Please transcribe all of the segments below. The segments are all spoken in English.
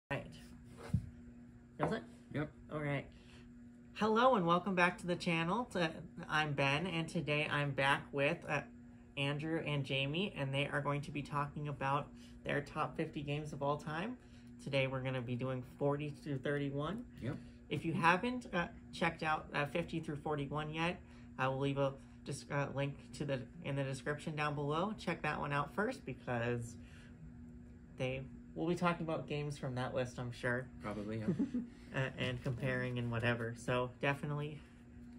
Right. Does it? Yep. All right. Hello and welcome back to the channel. I'm Ben, and today I'm back with Andrew and Jamie, and they are going to be talking about their top 50 games of all time. Today we're going to be doing 40 through 31. Yep. If you haven't checked out 50 through 41 yet, I will leave a link to in the description down below. Check that one out first because we'll be talking about games from that list, I'm sure. Probably, yeah. And comparing and whatever. So definitely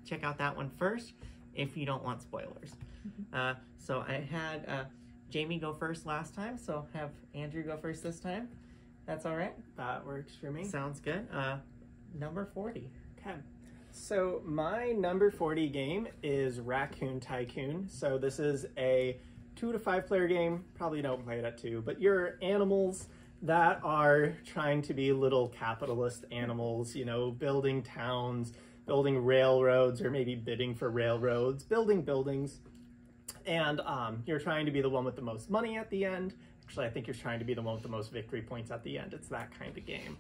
check out that one first if you don't want spoilers. So I had Jamie go first last time, so have Andrew go first this time. That's all right? That works for me. Sounds good. Number 40. Okay. So my number 40 game is Raccoon Tycoon. So this is a 2 to 5 player game. Probably don't play it at 2, but you're animals that are trying to be little capitalist animals, you know, building towns, building railroads, or maybe bidding for railroads, building buildings. And you're trying to be the one with the most money at the end. Actually, I think you're trying to be the one with the most victory points at the end. It's that kind of game.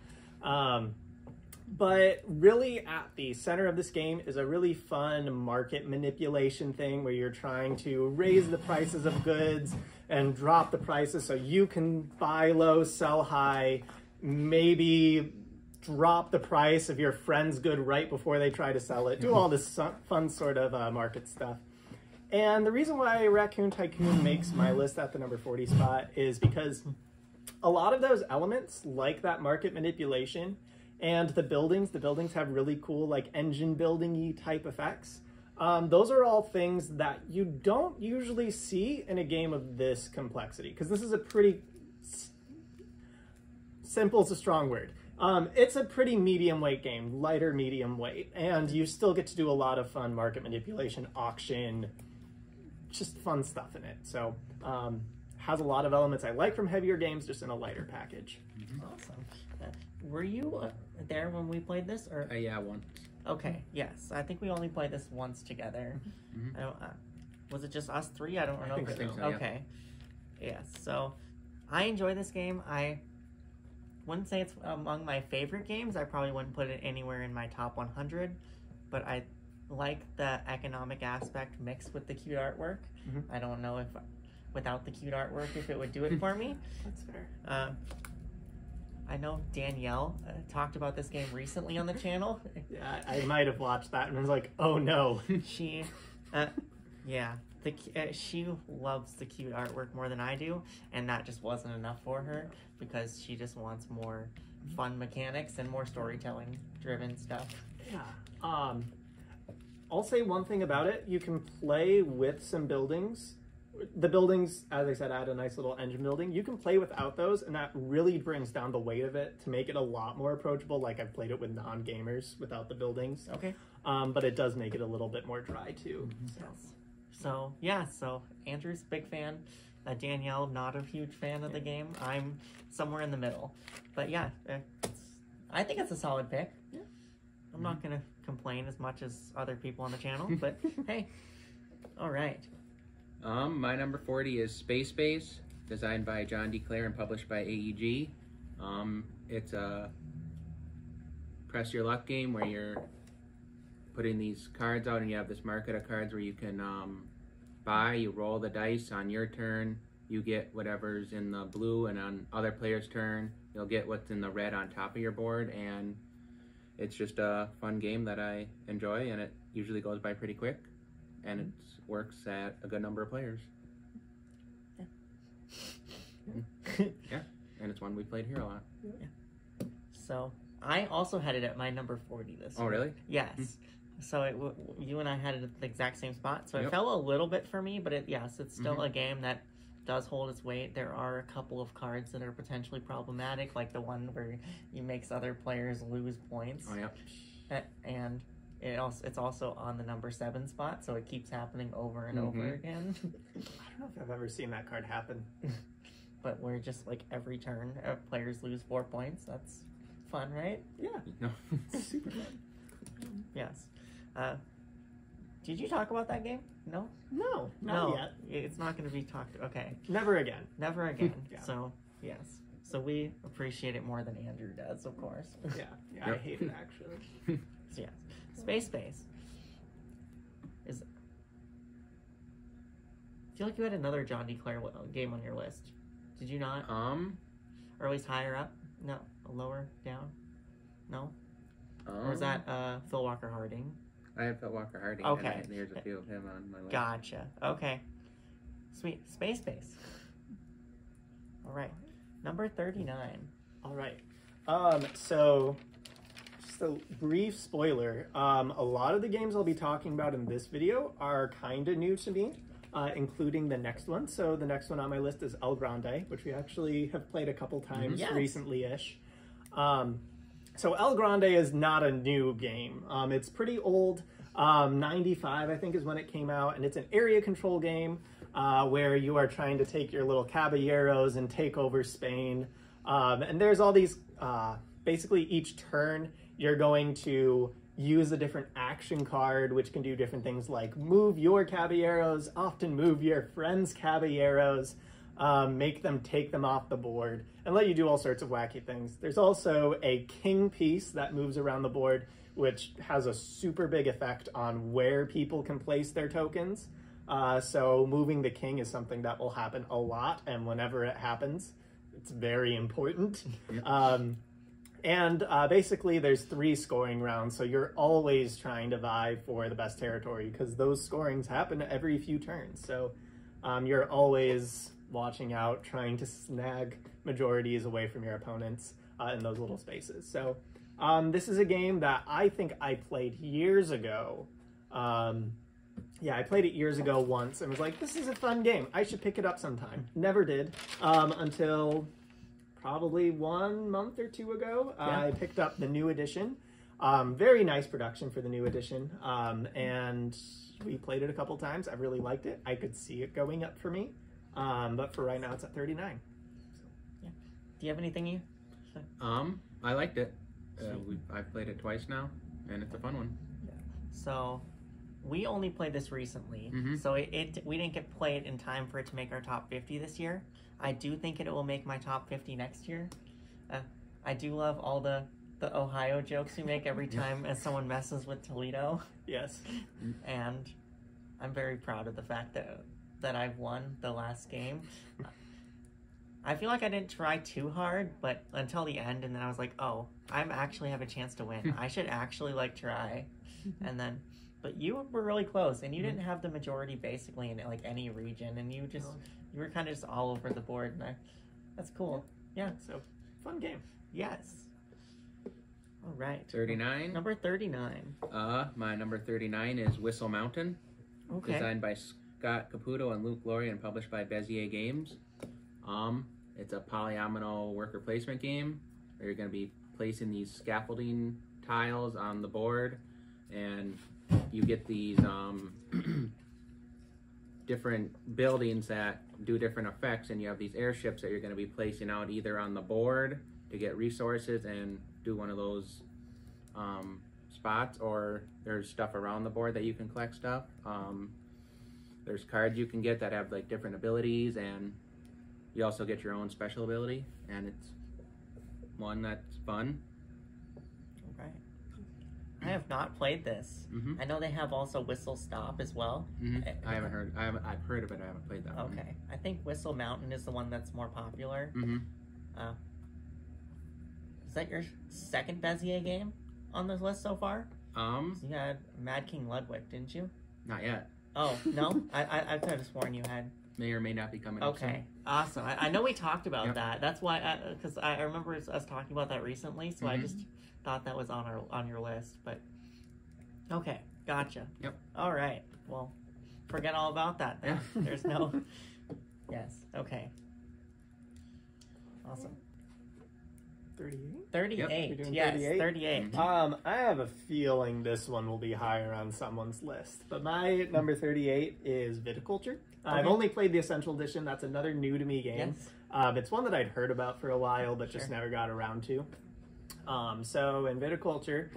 But really at the center of this game is a really fun market manipulation thing where you're trying to raise the prices of goods and drop the prices so you can buy low, sell high, maybe drop the price of your friend's good right before they try to sell it, do all this fun sort of market stuff. And the reason why Raccoon Tycoon makes my list at the number 40 spot is because a lot of those elements, like that market manipulation, and the buildings have really cool like engine building-y type effects. Those are all things that you don't usually see in a game of this complexity, because this is a pretty simple is a strong word. It's a pretty medium weight game, lighter medium weight, and you still get to do a lot of fun market manipulation, auction, just fun stuff in it. So has a lot of elements I like from heavier games, just in a lighter package. Awesome. Were you there when we played this? Or Yeah, once. okay, yes. I think we only played this once together. I don't, was it just us three? I don't remember. I think so, yeah. Okay. Yes. So I enjoy this game. I wouldn't say it's among my favorite games. I probably wouldn't put it anywhere in my top 100, but I like the economic aspect mixed with the cute artwork. I don't know if without the cute artwork if it would do it for me. That's fair. I know Danielle talked about this game recently on the channel. Yeah, I might have watched that and was like, oh no. She, yeah, she loves the cute artwork more than I do, and that just wasn't enough for her because she just wants more fun mechanics and more storytelling driven stuff. Yeah. I'll say one thing about it. You can play with some buildings. The buildings, as I said, add a nice little engine building. You can play without those, and that really brings down the weight of it to make it a lot more approachable. Like I've played it with non-gamers without the buildings. Okay. But it does make it a little bit more dry too. So yeah, so Andrew's big fan. Danielle, not a huge fan of the game. I'm somewhere in the middle. But yeah, I think it's a solid pick. Yeah. I'm not going to complain as much as other people on the channel, but hey, all right. My number 40 is Space Base, designed by John D. Clare and published by AEG. It's a press your luck game where you're putting these cards out and you have this market of cards where you can buy, you roll the dice on your turn, you get whatever's in the blue, and on other players' turn, you'll get what's in the red on top of your board, and it's just a fun game that I enjoy, and it usually goes by pretty quick, and it works at a good number of players. Yeah, and it's one we played here a lot. Yeah. So I also had it at my number 40 this Oh, week. really? Yes. So you and I had it at the exact same spot. So Yep. it fell a little bit for me, but yes, it's still a game that does hold its weight. There are a couple of cards that are potentially problematic, like the one where he makes other players lose points. Oh, yeah. And it's also on the number 7 spot, so it keeps happening over and over again. I don't know if I've ever seen that card happen. But we're just like every turn, players lose 4 points. That's fun, right? Yeah. No. Super fun. Yes. Did you talk about that game? No? No, not yet. It's not going to be talked. Okay. Never again. Never again. Yeah. So, yes. So we appreciate it more than Andrew does, of course. Yeah, I hate it actually. So yes, Space Base is. I feel like you had another John D. Clare game on your list. Did you not? Or at least higher up? No, lower down. No. Or was that Phil Walker Harding? I have Phil Walker Harding. Okay. And there's a few of him on my list. Gotcha. Okay. Sweet. Space Base. All right. Number 39. All right. So, just a brief spoiler. A lot of the games I'll be talking about in this video are kind of new to me, including the next one. So the next one on my list is El Grande, which we actually have played a couple times Yes. recently-ish. So El Grande is not a new game. It's pretty old. 95, I think, is when it came out, and it's an area control game where you are trying to take your little caballeros and take over Spain. And there's all these, basically each turn, you're going to use a different action card, which can do different things like move your caballeros, often move your friends' caballeros, make them take them off the board, and let you do all sorts of wacky things. There's also a king piece that moves around the board, which has a super big effect on where people can place their tokens. So moving the king is something that will happen a lot, and whenever it happens, it's very important. And basically there's 3 scoring rounds, so you're always trying to vie for the best territory, because those scorings happen every few turns. So you're always watching out, trying to snag majorities away from your opponents in those little spaces. So this is a game that I think I played years ago. Yeah, I played it years ago once and was like, this is a fun game. I should pick it up sometime. Never did until probably 1 month or 2 ago. I picked up the new edition. Very nice production for the new edition. And we played it a couple times. I really liked it. I could see it going up for me. But for right now, it's at 39. Yeah. Do you have anything you? I liked it. I've played it twice now, and it's a fun one. Yeah. So, we only played this recently, so we didn't get played in time for it to make our top 50 this year. I do think it will make my top 50 next year. I do love all the Ohio jokes you make every time as someone messes with Toledo. Yes. And I'm very proud of the fact that I've won the last game. I feel like I didn't try too hard, but until the end, and then I was like, oh, I actually have a chance to win. I should actually try. And then, but you were really close, and you didn't have the majority basically in any region, and you were kind of just all over the board, and that's cool. Yeah. So, fun game. Yes. All right. 39. Number 39. My number 39 is Whistle Mountain. Okay. Designed by Scott Caputo and Luke Laurie and published by Bezier Games. It's a polyomino worker placement game where you're going to be placing these scaffolding tiles on the board, and you get these different buildings that do different effects, and you have these airships that you're going to be placing out either on the board to get resources and do one of those spots, or there's stuff around the board that you can collect stuff. There's cards you can get that have different abilities, and you also get your own special ability, and it's one that's fun. Right. I have not played this. I know they have also Whistle Stop as well. I've heard of it. I haven't played that one. Okay. I think Whistle Mountain is the one that's more popular. Is that your second Bezier game on this list so far? So you had Mad King Ludwig, didn't you? Not yet. Oh, no? I could have sworn you had. May or may not be coming up soon. Okay, awesome. I know we talked about that. That's why, because I remember us talking about that recently, so I just thought that was on your list. But okay, gotcha. Yep. All right. Well, forget all about that then. Yeah. There's no. Yes. Okay. Awesome. 38? 38. We're doing Yes. 38? 38. I have a feeling this one will be higher on someone's list, but my number 38 is Viticulture. I've only played the Essential Edition. That's another new to me game. Yes. It's one that I'd heard about for a while, but just never got around to. So in Viticulture,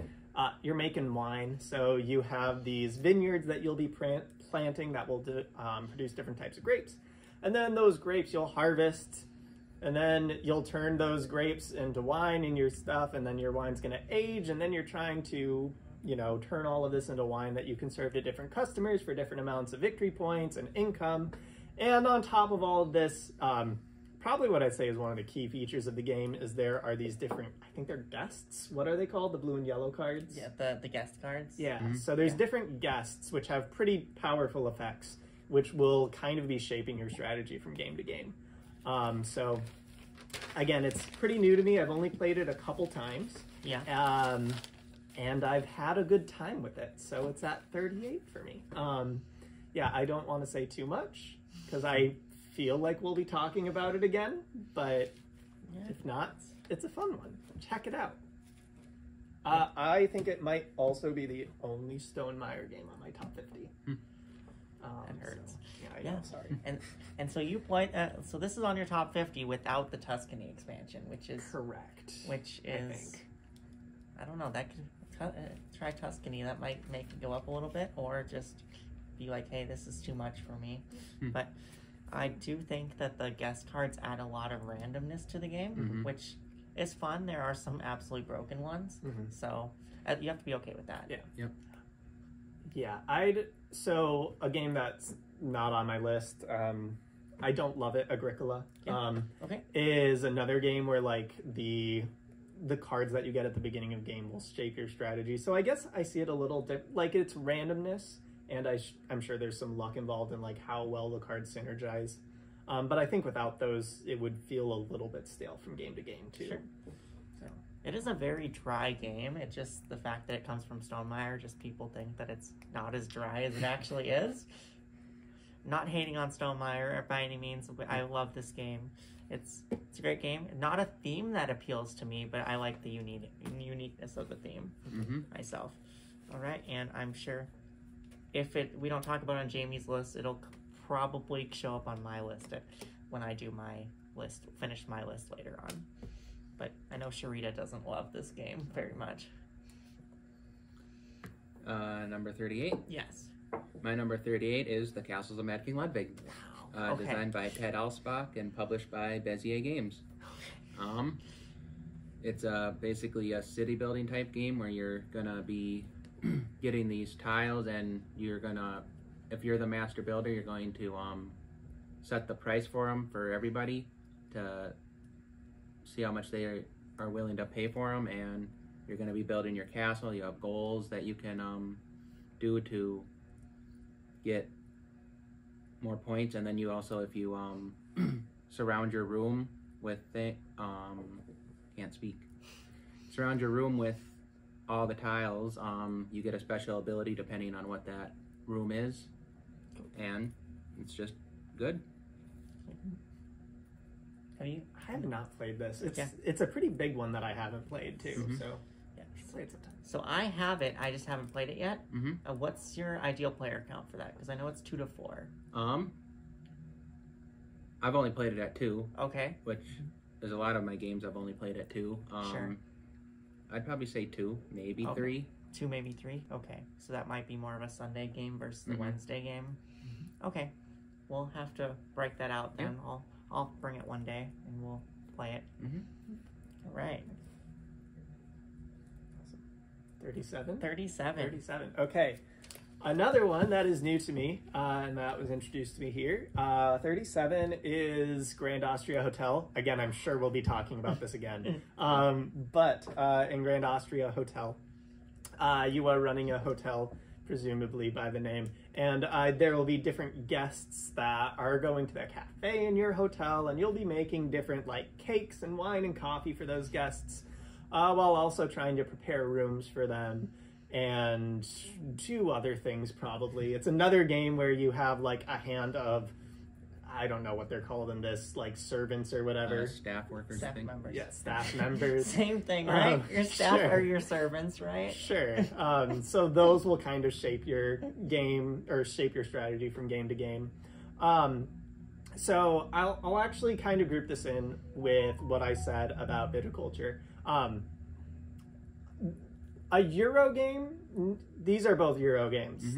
you're making wine. So you have these vineyards that you'll be planting that will produce different types of grapes. And then those grapes you'll harvest and then you'll turn those grapes into wine in your stuff, and then your wine's going to age, and then you're trying to, you know, turn all of this into wine that you can serve to different customers for different amounts of victory points and income. And on top of all of this, probably what I'd say is one of the key features of the game is there are these different, I think they're guests. What are they called? The blue and yellow cards? Yeah, the guest cards. Yeah, so there's different guests which have pretty powerful effects, which will kind of be shaping your strategy from game to game. So, again, it's pretty new to me. I've only played it a couple times. Yeah. And I've had a good time with it. So it's at 38 for me. Yeah, I don't want to say too much because I feel like we'll be talking about it again. But if not, it's a fun one. Check it out. I think it might also be the only Stonemaier game on my top 50. That hurts. So, yeah, I know, sorry. And so you played. So this is on your top 50 without the Tuscany expansion, which is Correct. Which I is, think. I don't know. That could try Tuscany. That might make it go up a little bit, or just be like, hey, this is too much for me. But I do think that the guest cards add a lot of randomness to the game, which is fun. There are some absolutely broken ones, so you have to be okay with that. Yeah. Yep. Yeah, so a game that's not on my list, I don't love it, Agricola. Okay. Is another game where like the cards that you get at the beginning of game will shape your strategy. So I guess I see it a little like it's randomness, and I'm sure there's some luck involved in like how well the cards synergize. But I think without those, it would feel a little bit stale from game to game too. Sure. So It is a very dry game. It's just the fact that it comes from Stonemaier, just people think that it's not as dry as it actually is. Not hating on Stonemaier by any means. I love this game. It's a great game. Not a theme that appeals to me, but I like the uniqueness of the theme myself. All right, and I'm sure if we don't talk about it on Jamie's list, it'll probably show up on my list when I do my list, finish my list later on. But I know Sharita doesn't love this game very much. Number 38. Yes. My number 38 is The Castles of Mad King Ludwig. Wow. Okay. Designed by Ted Alspach and published by Bezier Games. It's basically a city building type game where you're gonna be getting these tiles, and you're gonna, if you're the master builder, you're going to set the price for them for everybody to see how much they are willing to pay for them, and you're going to be building your castle. You have goals that you can do to get more points, and then you also, if you surround your room with surround your room with all the tiles, you get a special ability depending on what that room is, and it's just good. I have not played this. It's a pretty big one that I haven't played too. So Yeah. played some time. So I have it. I just haven't played it yet. What's your ideal player count for that? Because I know it's 2 to 4. I've only played it at 2. Okay. Which there's a lot of my games I've only played at 2. Sure. I'd probably say 2, maybe 3. 2, maybe 3. Okay. So that might be more of a Sunday game versus the Wednesday game. Okay. We'll have to break that out then. Yeah. I'll bring it one day and we'll play it. All right. 37? 37. 37. Okay. Another one that is new to me, and that was introduced to me here. 37 is Grand Austria Hotel. Again, I'm sure we'll be talking about this again. But in Grand Austria Hotel, you are running a hotel, presumably by the name, and there will be different guests that are going to the cafe in your hotel, and you'll be making different like cakes and wine and coffee for those guests, while also trying to prepare rooms for them and do other things probably. It's another game where you have like a hand of, I don't know what they're called in this, like servants or whatever. Staff workers, Staff I think. members. Yeah, staff members. Same thing, right? Your staff sure. are your servants, right? Sure. So those will kind of shape your game or shape your strategy from game to game. So I'll actually kind of group this in with what I said about viticulture. A Euro game, these are both Euro games,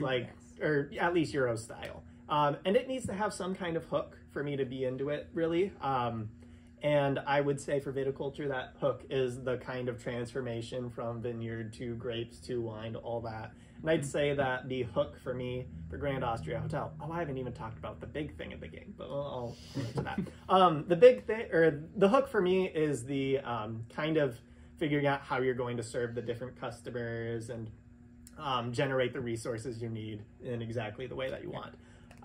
or at least Euro style. And it needs to have some kind of hook for me to be into it, really. And I would say for viticulture, that hook is the kind of transformation from vineyard to grapes to wine to all that. And I'd say that the hook for me for Grand Austria Hotel. Oh, I haven't even talked about the big thing of the game, but I'll get to that. The big thing, or the hook for me, is the kind of figuring out how you're going to serve the different customers and generate the resources you need in exactly the way that you want.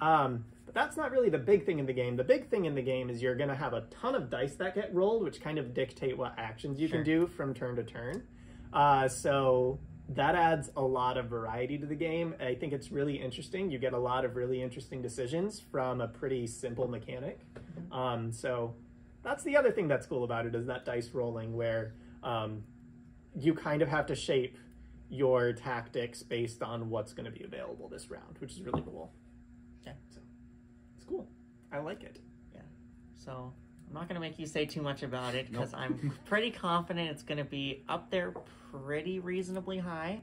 But that's not really the big thing in the game. The big thing in the game is you're going to have a ton of dice that get rolled, which kind of dictate what actions you can do from turn to turn. So that adds a lot of variety to the game. I think it's really interesting. You get a lot of really interesting decisions from a pretty simple mechanic. So that's the other thing that's cool about it, is that dice rolling, where you kind of have to shape your tactics based on what's going to be available this round, which is really cool. Yeah. So it's cool. I like it. Yeah. So I'm not going to make you say too much about it, because I'm pretty confident it's going to be up there pretty reasonably high.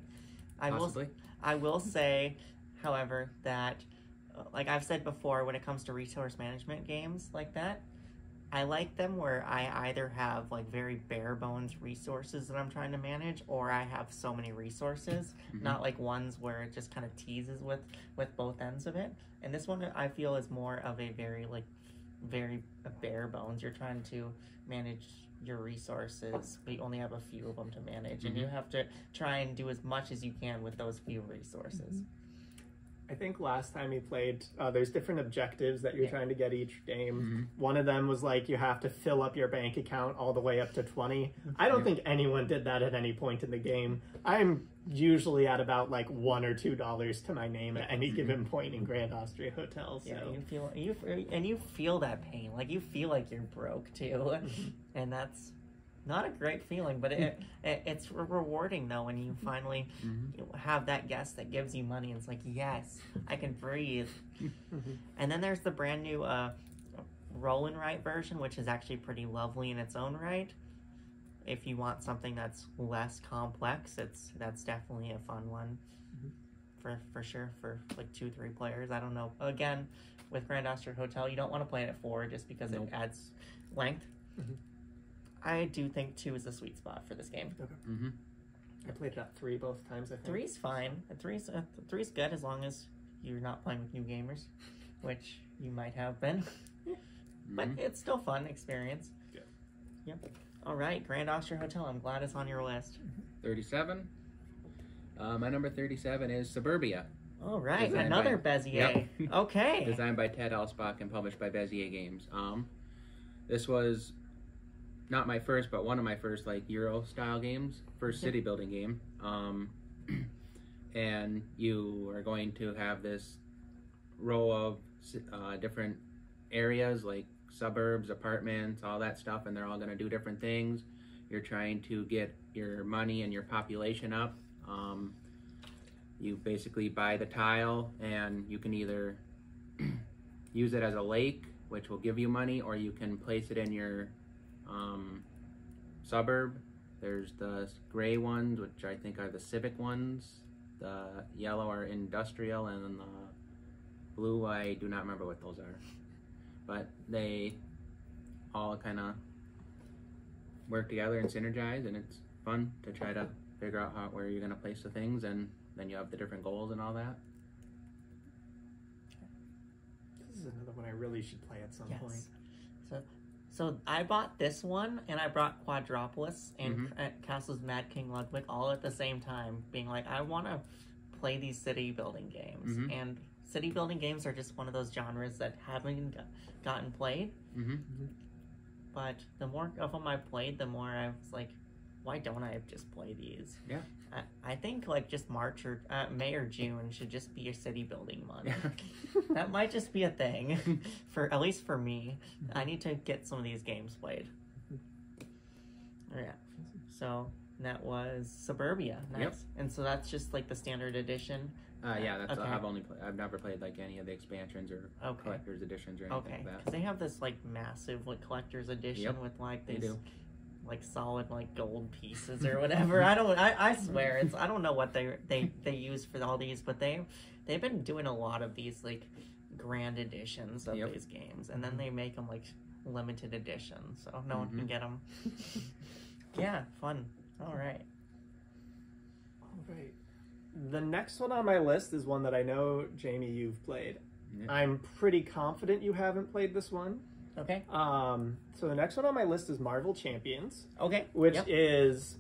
Possibly. I will say, however, that like I've said before, when it comes to resource management games like that, I like them where I either have like very bare bones resources that I'm trying to manage, or I have so many resources, not like ones where it just kind of teases with both ends of it. And this one I feel is more of a very bare bones. You're trying to manage your resources, but you only have a few of them to manage, and you have to try and do as much as you can with those few resources. I think last time we played, there's different objectives that you're trying to get each game. One of them was like you have to fill up your bank account all the way up to 20. I don't think anyone did that at any point in the game. I'm usually at about like $1 or $2 to my name at any given point in Grand Austria Hotel. So. Yeah, you feel that pain. Like you feel like you're broke too, and that's not a great feeling, but it's rewarding though when you finally have that guest that gives you money and it's like, yes, I can breathe. And then there's the brand new roll and write version, which is actually pretty lovely in its own right. If you want something that's less complex, that's definitely a fun one for sure for like 2-3 players. I don't know. Again, with Grand Austria Hotel, you don't want to play it at 4 just because it adds length. I do think 2 is the sweet spot for this game. Okay. I played it at 3 both times, I think. 3's fine. 3's good as long as you're not playing with new gamers, which you might have been. But it's still fun experience. Yeah. Yep. All right, Grand Austria Hotel. I'm glad it's on your list. 37. My number 37 is Suburbia. All right, Designed another by- Bezier. Yep. Okay. Designed by Ted Alspach and published by Bezier Games. This was not my first, but one of my first like Euro style games, first city building game. And you are going to have this row of different areas like suburbs, apartments, all that stuff, and they're all going to do different things. You're trying to get your money and your population up. You basically buy the tile, and you can either use it as a lake, which will give you money, or you can place it in your suburb. There's the gray ones, which I think are the civic ones. The yellow are industrial, and then the blue, I do not remember what those are. But they all kind of work together and synergize, and it's fun to try to figure out where you're going to place the things, and then you have the different goals and all that. This is another one I really should play at some point. So I bought this one, and I brought Quadropolis and Castles Mad King Ludwig all at the same time, being like, I want to play these city building games. And city building games are just one of those genres that haven't gotten played. But the more of them I played, the more I was like, why don't I just play these? Yeah. I think like just March or May or June should just be your city building month. That might just be a thing, for at least for me. I need to get some of these games played. Yeah. So that was Suburbia. Nice. Yep. And so that's just like the standard edition. Yeah, that's okay. I've never played like any of the expansions or collector's editions or anything like that. Because they have this like massive like collector's edition with like these like solid like gold pieces or whatever. I swear I don't know what they use for all these, but they've been doing a lot of these like grand editions of these games, and then they make them like limited edition, so no one can get them. Yeah, fun. All right. All right. The next one on my list is one that I know, Jamie, you've played. Yeah. I'm pretty confident you haven't played this one. Okay. So the next one on my list is Marvel Champions, Okay. which Yep. is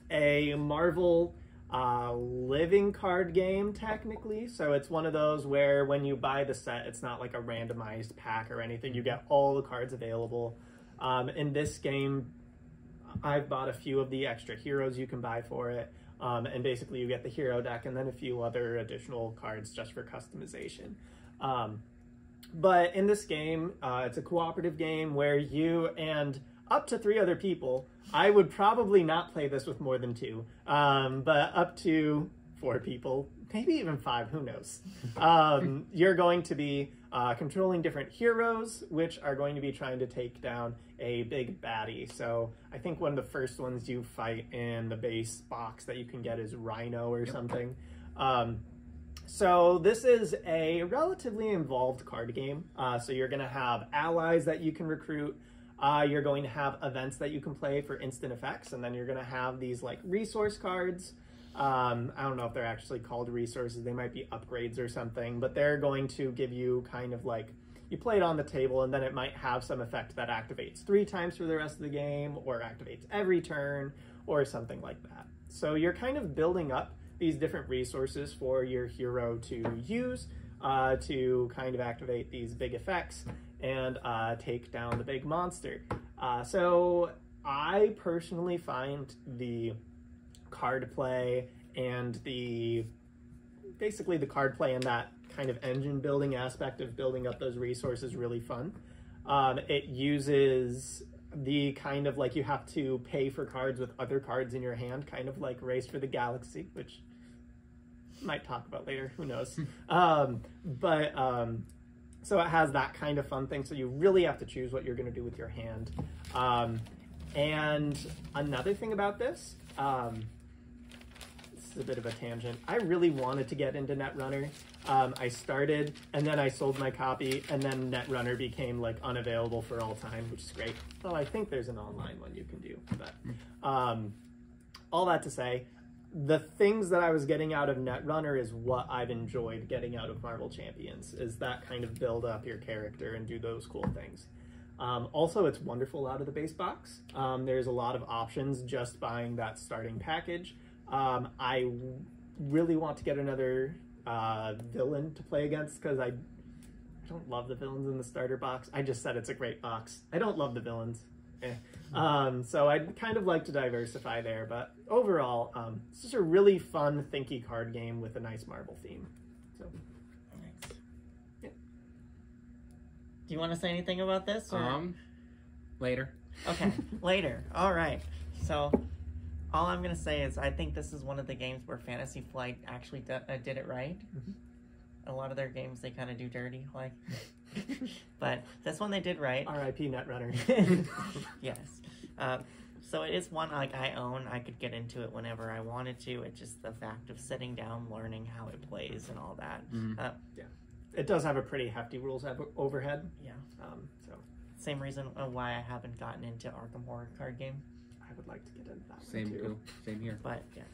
a Marvel living card game, technically. So it's one of those where when you buy the set, it's not like a randomized pack or anything. You get all the cards available. In this game, I've bought a few of the extra heroes you can buy for it. And basically you get the hero deck and then a few other additional cards just for customization. But in this game, it's a cooperative game where you and up to 3 other people, I would probably not play this with more than 2, but up to 4 people, maybe even 5, who knows. You're going to be controlling different heroes, which are going to be trying to take down a big baddie. So I think one of the first ones you fight in the base box that you can get is Rhino or something. So this is a relatively involved card game. So you're going to have allies that you can recruit. You're going to have events that you can play for instant effects, and then you're going to have these like resource cards. I don't know if they're actually called resources. They might be upgrades or something, but they're going to give you kind of like, you play it on the table and then it might have some effect that activates 3 times for the rest of the game or activates every turn or something like that. So you're kind of building up these different resources for your hero to use to kind of activate these big effects and take down the big monster. So I personally find the card play and basically the card play and that kind of engine building aspect of building up those resources really fun. It uses the kind of like you have to pay for cards with other cards in your hand, kind of like Race for the Galaxy, which might talk about later, who knows. So it has that kind of fun thing, so you really have to choose what you're going to do with your hand. And another thing about this is a bit of a tangent. I really wanted to get into Netrunner. I started, and then I sold my copy, and then Netrunner became like unavailable for all time, which is great. Well, I think there's an online one you can do, but all that to say, the things that I was getting out of Netrunner is what I've enjoyed getting out of Marvel Champions, is that kind of build up your character and do those cool things. Also, it's wonderful out of the base box. There's a lot of options just buying that starting package. I really want to get another villain to play against because I don't love the villains in the starter box. I just said it's a great box. I don't love the villains. So I'd kind of like to diversify there, but overall, it's just a really fun, thinky card game with a nice Marvel theme. So, Nice. Yeah. Do you want to say anything about this? Or? Later. Okay, later. All right. So, all I'm gonna say is I think this is one of the games where Fantasy Flight actually did it right. A lot of their games they kind of do dirty, like. But this one they did right. R.I.P. Netrunner. Yes. So it is one like I own. I could get into it whenever I wanted to. It's just the fact of sitting down, learning how it plays and all that. Yeah. It does have a pretty hefty rules overhead. Yeah. So Same reason why I haven't gotten into Arkham Horror card game. I would like to get into that Same one too. Same here. But yes.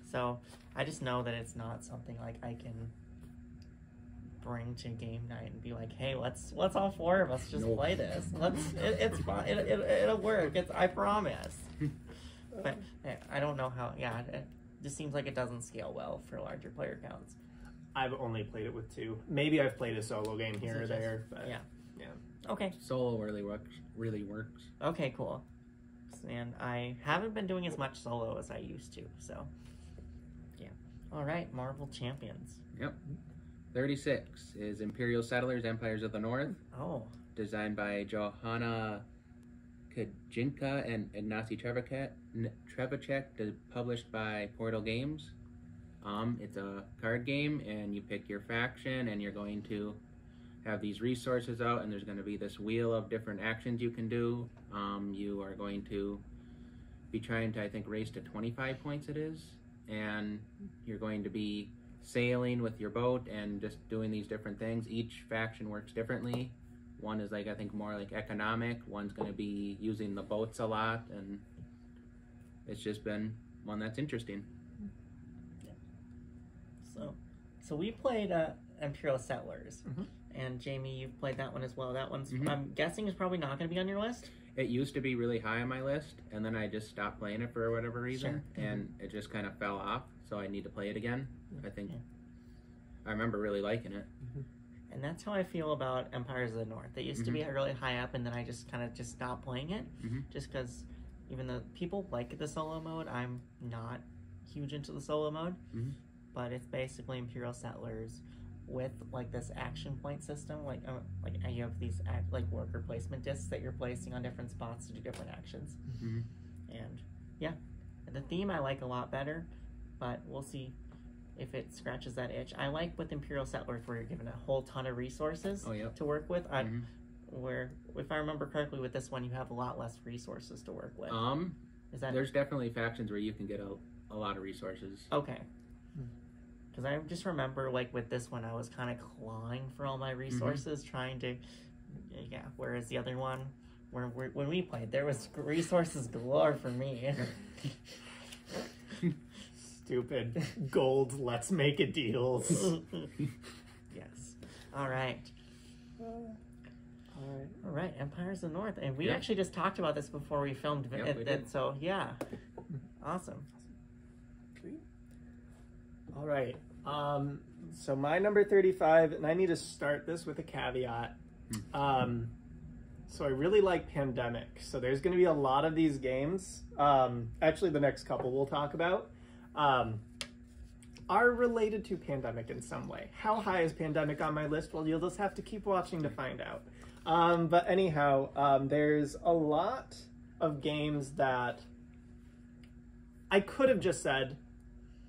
So I just know that it's not something like I can bring to game night and be like, hey, let's all 4 of us just play this. It's fun. It'll work. I promise. But I don't know how. Yeah, it just seems like it doesn't scale well for larger player counts. I've only played it with 2. Maybe I've played a solo game here or there, but yeah. Yeah. Okay. Solo really works. Okay, cool. And I haven't been doing as much solo as I used to, so yeah. All right, Marvel Champions. Yep. 36 is Imperial Settlers, Empires of the North, Oh, designed by Johanna Kajinka and Ignacy Trevacek, published by Portal Games. It's a card game, and you pick your faction, and you're going to have these resources out, and there's going to be this wheel of different actions you can do. You are going to be trying to, I think, race to 25 points it is, and you're going to be sailing with your boat and just doing these different things. Each faction works differently. One is like, I think, more like economic. One's going to be using the boats a lot, and it's just been one that's interesting. So we played Imperial Settlers, and Jamie, you've played that one as well. That one's, I'm guessing, is probably not going to be on your list. It used to be really high on my list, and then I just stopped playing it for whatever reason, and it just kind of fell off, so I need to play it again. I think I remember really liking it. And that's how I feel about Empires of the North. It used to be really high up, and then I just kind of just stopped playing it, just because even though people like the solo mode, I'm not huge into the solo mode. But it's basically Imperial Settlers with like this action point system, like you have these like worker placement discs that you're placing on different spots to do different actions. And yeah, the theme I like a lot better, but we'll see if it scratches that itch. I like with Imperial Settlers where you're given a whole ton of resources to work with. Where, if I remember correctly, with this one you have a lot less resources to work with. Is that there's definitely factions where you can get a lot of resources. Okay. Because I just remember, like, with this one, I was kind of clawing for all my resources, trying to, whereas the other one, when we played, there was resources galore for me. Stupid gold, let's make it deals. Yes. All right, Empires of the North. And we actually just talked about this before we filmed it. We did. So, yeah. Awesome. All right. So my number 35, and I need to start this with a caveat. So I really like Pandemic. So there's going to be a lot of these games. Actually, the next couple we'll talk about are related to Pandemic in some way. How high is Pandemic on my list? Well, you'll just have to keep watching to find out. But anyhow, there's a lot of games that I could have just said,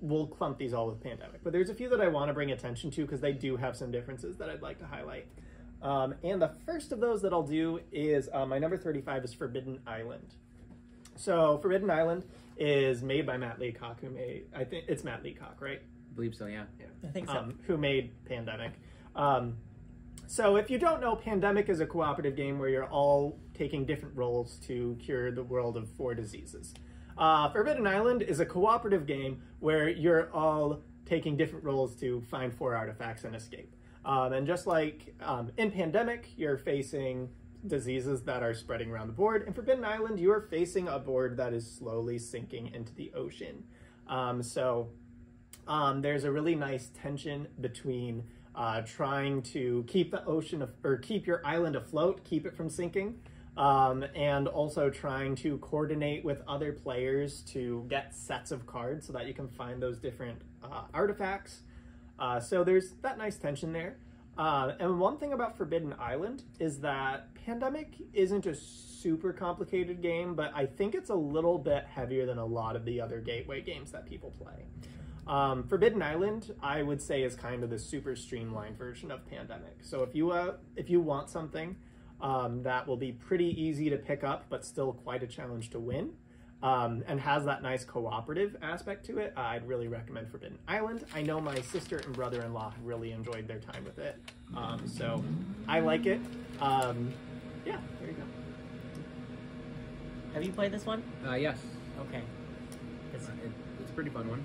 we'll clump these all with Pandemic. But there's a few that I want to bring attention to because they do have some differences that I'd like to highlight. And the first of those that I'll do is my number 35 is Forbidden Island. So Forbidden Island is made by Matt Leacock, who made, I think it's Matt Leacock, right? I believe so, yeah. I think so. Who made Pandemic. So if you don't know, Pandemic is a cooperative game where you're all taking different roles to cure the world of 4 diseases. Forbidden Island is a cooperative game where you're all taking different roles to find 4 artifacts and escape. And just like in Pandemic, you're facing diseases that are spreading around the board. In Forbidden Island, you are facing a board that is slowly sinking into the ocean. There's a really nice tension between trying to keep the ocean or keep your island afloat, keep it from sinking, and also trying to coordinate with other players to get sets of cards so that you can find those different artifacts. So there's that nice tension there. And one thing about Forbidden Island is that Pandemic isn't a super complicated game, but I think it's a little bit heavier than a lot of the other gateway games that people play. Forbidden Island, I would say, is kind of the super streamlined version of Pandemic. So if you want something that will be pretty easy to pick up, but still quite a challenge to win, and has that nice cooperative aspect to it, I'd really recommend Forbidden Island. I know my sister and brother-in-law really enjoyed their time with it, so I like it. Yeah, there you go. Have you played this one? Yes. Okay. It's a pretty fun one.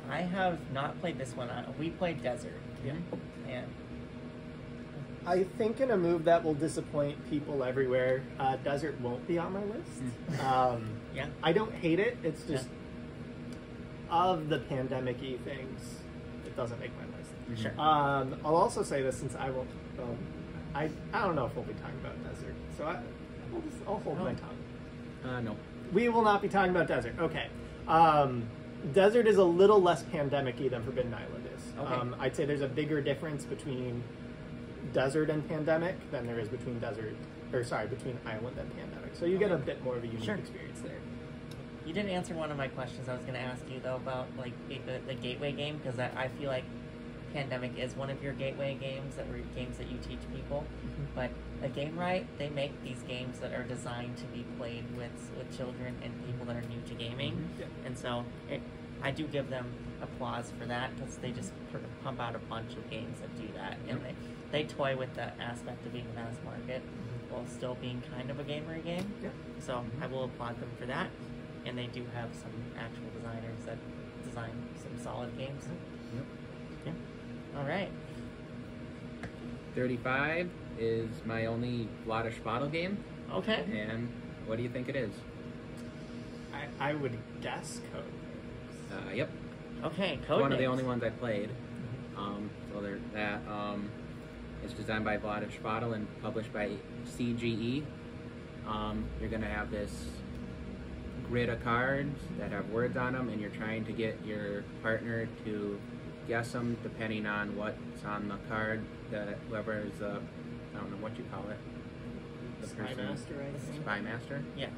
I have not played this one. We played Desert. Yeah. And I think in a move that will disappoint people everywhere, Desert won't be on my list. Yeah. I don't hate it. It's just of the pandemic-y things, it doesn't make my list. Sure. I'll also say this since I won't. I don't know if we'll be talking about Desert, so I'll hold my tongue. No. We will not be talking about Desert. Okay. Desert is a little less pandemic-y than Forbidden Island is. Okay. I'd say there's a bigger difference between Desert and Pandemic than there is between between Island and Pandemic. So you get a bit more of a unique experience there. You didn't answer one of my questions I was going to ask you, though, about like the gateway game, because I feel like Pandemic is one of your gateway games games that you teach people. But at Game Right, they make these games that are designed to be played with children and people that are new to gaming. And so I do give them applause for that, because they just pump out a bunch of games that do that. And they toy with that aspect of being mass market while still being kind of a gamer game. Yeah. So I will applaud them for that. And they do have some actual designers that design some solid games. Yep. Yeah. All right. 35 is my only Vladish bottle game. Okay. And what do you think it is? I would guess Code. Yep. Okay. It's Code one of the names. only ones I played. So there's that. It's designed by Vladish Bottle and published by CGE. You're gonna have this grid of cards that have words on them, and you're trying to get your partner to guess them depending on what's on the card. That whoever is the, I don't know what you call it. The Spy person- Master, I think. Spy Master. Yeah.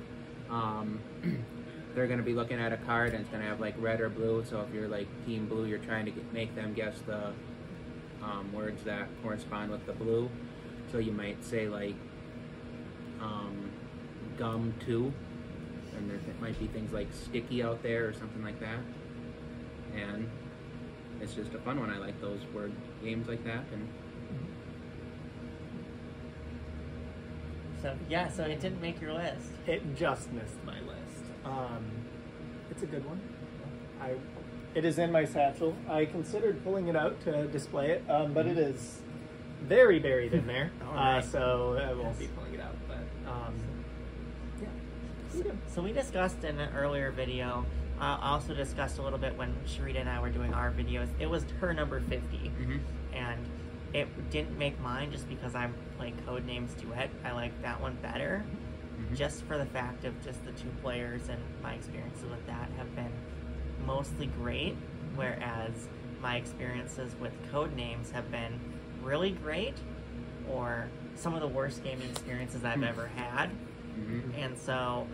They're going to be looking at a card and it's going to have like red or blue. So if you're like team blue, you're trying to make them guess the words that correspond with the blue. So you might say like gum 2, and there might be things like sticky out there or something like that. And it's just a fun one. I like those word games like that. And So yeah. So it didn't make your list. It just missed my list. It's a good one. It is in my satchel. I considered pulling it out to display it, but it is very buried in there. All right. So I won't be pulling it out. But yeah. So we discussed in an earlier video. I also discussed a little bit when Sharita and I were doing our videos. It was her number 50, and it didn't make mine just because I'm playing Codenames Duet. I like that one better, just for the fact of just the 2 players, and my experiences with that have been mostly great, whereas my experiences with Codenames have been really great, or some of the worst gaming experiences I've ever had. And so,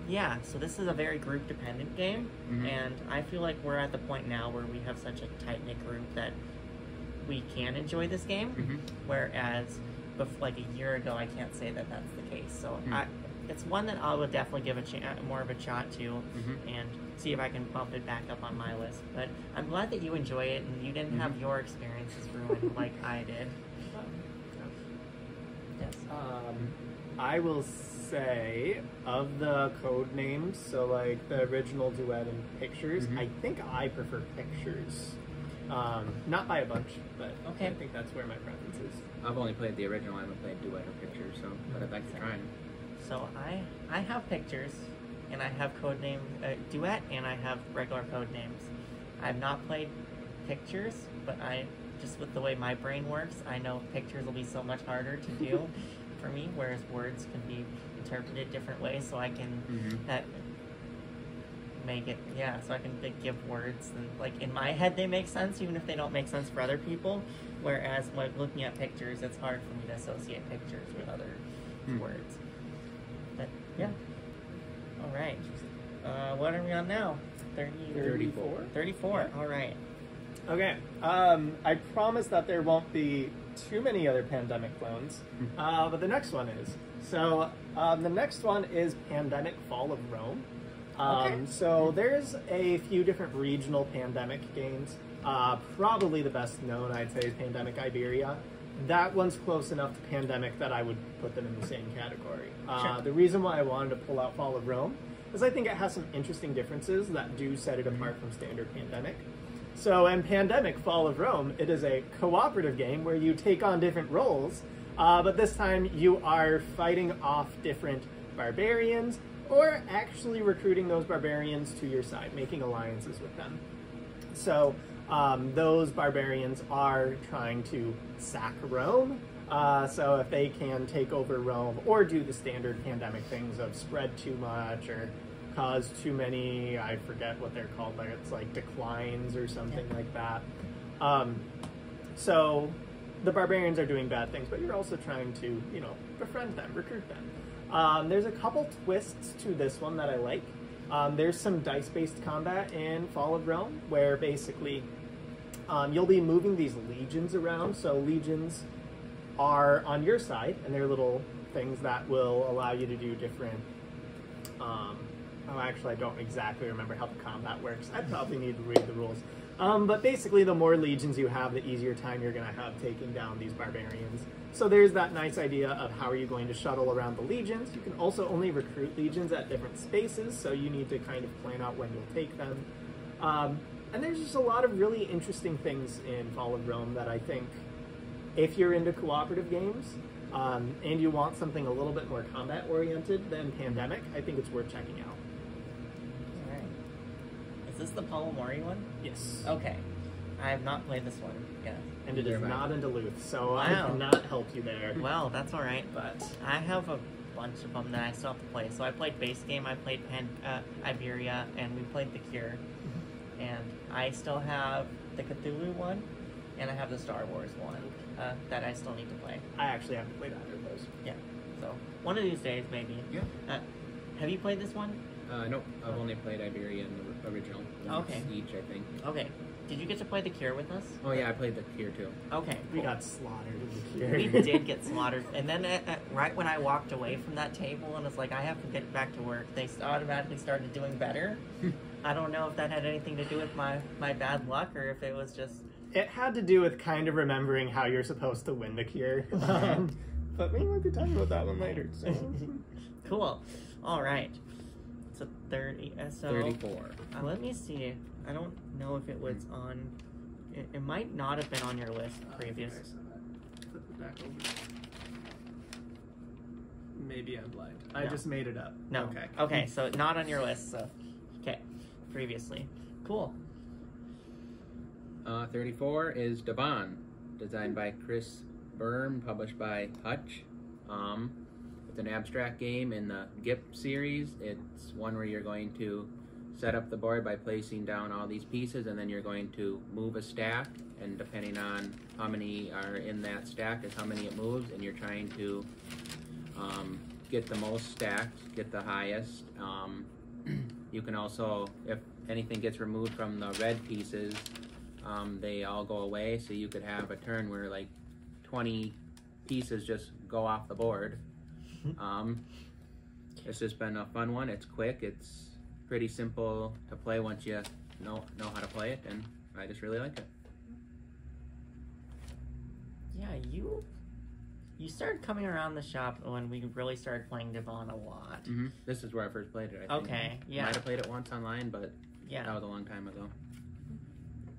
yeah, so this is a very group-dependent game, and I feel like we're at the point now where we have such a tight-knit group that we can enjoy this game, whereas like a year ago, I can't say that that's the case. So it's one that I would definitely give more of a shot to, and see if I can bump it back up on my list. But I'm glad that you enjoy it and you didn't have your experiences ruined like I did. Yes. I will say, of the code names, so like the original Duet and Pictures, I think I prefer Pictures. Not by a bunch, but Okay. I think that's where my preference is. I've only played the original. I haven't played Duet or Pictures, so but I'd like to try them. So I have Pictures, and I have Codename Duet, and I have regular Codenames. I've not played Pictures, but I just with the way my brain works, I know Pictures will be so much harder to do for me, whereas words can be interpreted different ways. So I can that make it so I can give words and like in my head they make sense even if they don't make sense for other people. Whereas when looking at pictures, it's hard for me to associate pictures with other words. But yeah. All right. What are we on now? 34. 34. All right. Okay. I promise that there won't be too many other Pandemic clones, but the next one is. So the next one is Pandemic Fall of Rome. So there's a few different regional Pandemic games. Probably the best known, I'd say, is Pandemic Iberia. That one's close enough to Pandemic that I would put them in the same category. Sure. The reason why I wanted to pull out Fall of Rome is I think it has some interesting differences that do set it apart from standard Pandemic. So in Pandemic Fall of Rome, it is a cooperative game where you take on different roles, but this time you are fighting off different barbarians or actually recruiting those barbarians to your side, making alliances with them. So those barbarians are trying to sack Rome. So if they can take over Rome or do the standard Pandemic things of spread too much or cause too many, I forget what they're called, but it's like declines or something like that. So the barbarians are doing bad things, but you're also trying to, befriend them, recruit them. There's a couple twists to this one that I like. There's some dice-based combat in Fall of Rome, where basically you'll be moving these legions around. So legions are on your side, and they're little things that will allow you to do different... actually, I don't exactly remember how the combat works. I probably need to read the rules. But basically, the more legions you have, the easier time you're going to have taking down these barbarians. So there's that nice idea of how are you going to shuttle around the legions. You can also only recruit legions at different spaces, so you need to kind of plan out when you'll take them. And there's just a lot of really interesting things in Fall of Rome that I think, if you're into cooperative games, and you want something a little bit more combat-oriented than Pandemic, I think it's worth checking out. Alright. Is this the Paulo Mori one? Yes. Okay. I have not played this one yet. And it is Neither have I. not in Duluth, so I Wow. cannot help you there. Well, that's alright. But I have a bunch of them that I still have to play. So I played base game, I played Iberia, and we played The Cure. And I still have the Cthulhu one, and I have the Star Wars one that I still need to play. I actually haven't played either of those. Yeah. So one of these days, maybe. Yeah. Have you played this one? Nope. I've only played Iberia and the original. Okay. Each, I think. Okay. Did you get to play The Cure with us? Oh yeah, I played the Cure too. Okay. We cool. got slaughtered in the Cure. We did get slaughtered. And then right when I walked away from that table and was like, I have to get back to work, they automatically started doing better. I don't know if that had anything to do with my bad luck or if it was just... It had to do with kind of remembering how you're supposed to win the Cure. But we might be talking about that one later. So. Cool. All right. So 30. So 34. let me see. I don't know if it was on... It might not have been on your list previous. Flip it back over. Maybe I'm blind. I No. just made it up. No. Okay. Okay, so not on your list. So, okay. Previously. Cool. 34 is Devon, designed by Chris Berm, published by Hutch. It's an abstract game in the GIP series. It's one where you're going to set up the board by placing down all these pieces, and then you're going to move a stack, and depending on how many are in that stack is how many it moves, and you're trying to get the most stacks, get the highest. You can also, if anything gets removed from the red pieces, they all go away, so you could have a turn where like 20 pieces just go off the board. It's just been a fun one. It's quick. It's pretty simple to play once you know how to play it, and I just really like it. Yeah, you started coming around the shop when we really started playing Devon a lot. This is where I first played it, I think. Okay, yeah. Might have played it once online, but Yeah. that was a long time ago.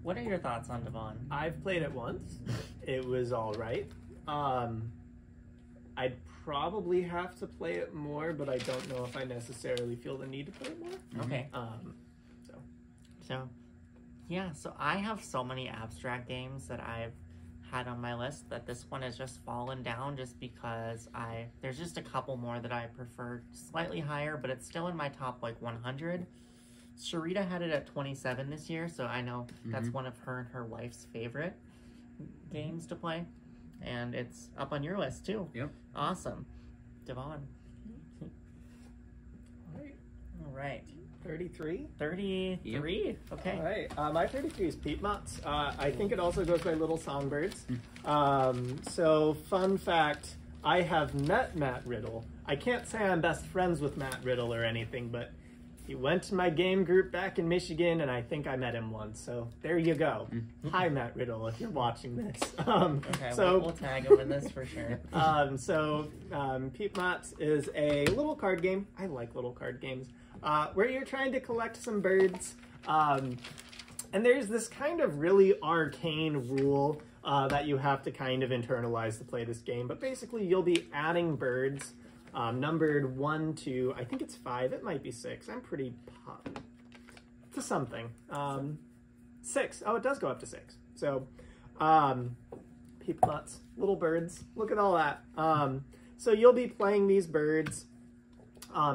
What are your thoughts on Devon? I've played it once. It was all right. I'd probably have to play it more, but I don't know if I necessarily feel the need to play it more. Okay. So So I have so many abstract games that I've had on my list that this one has just fallen down just because there's just a couple more that I prefer slightly higher, but it's still in my top like 100. Sharita had it at 27 this year, so I know that's one of her and her wife's favorite games to play. And it's up on your list too. Yep. Awesome. Devon. All right. 33. 33? Okay. All right. My 33 is Peat Mott's. I think it also goes by Little Songbirds. So, fun fact, I have met Matt Riddle. I can't say I'm best friends with Matt Riddle or anything, but he went to my game group back in Michigan, and I think I met him once. So, there you go. Hi, Matt Riddle, if you're watching this. Okay, so, we'll tag him in this for sure. Peat Mott's is a little card game. I like little card games. Where you're trying to collect some birds. And there's this kind of really arcane rule that you have to kind of internalize to play this game. But basically, you'll be adding birds numbered 1 to, I think it's 5. It might be 6. I'm pretty to something. 6. Oh, it does go up to 6. So, Peat Mott's, little birds. Look at all that. So you'll be playing these birds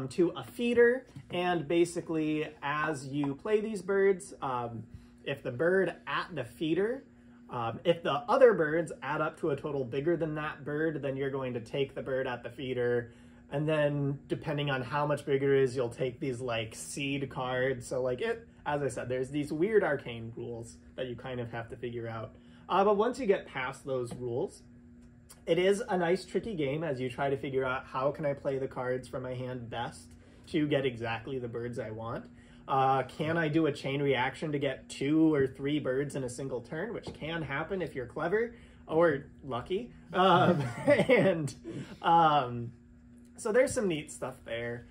to a feeder, and basically as you play these birds, if the bird at the feeder, if the other birds add up to a total bigger than that bird, then you're going to take the bird at the feeder, and then depending on how much bigger it is, you'll take these like seed cards. So like as I said, there's these weird arcane rules that you kind of have to figure out. But once you get past those rules, it is a nice tricky game as you try to figure out how can I play the cards from my hand best to get exactly the birds I want. Can I do a chain reaction to get 2 or 3 birds in a single turn, which can happen if you're clever or lucky. And so there's some neat stuff there.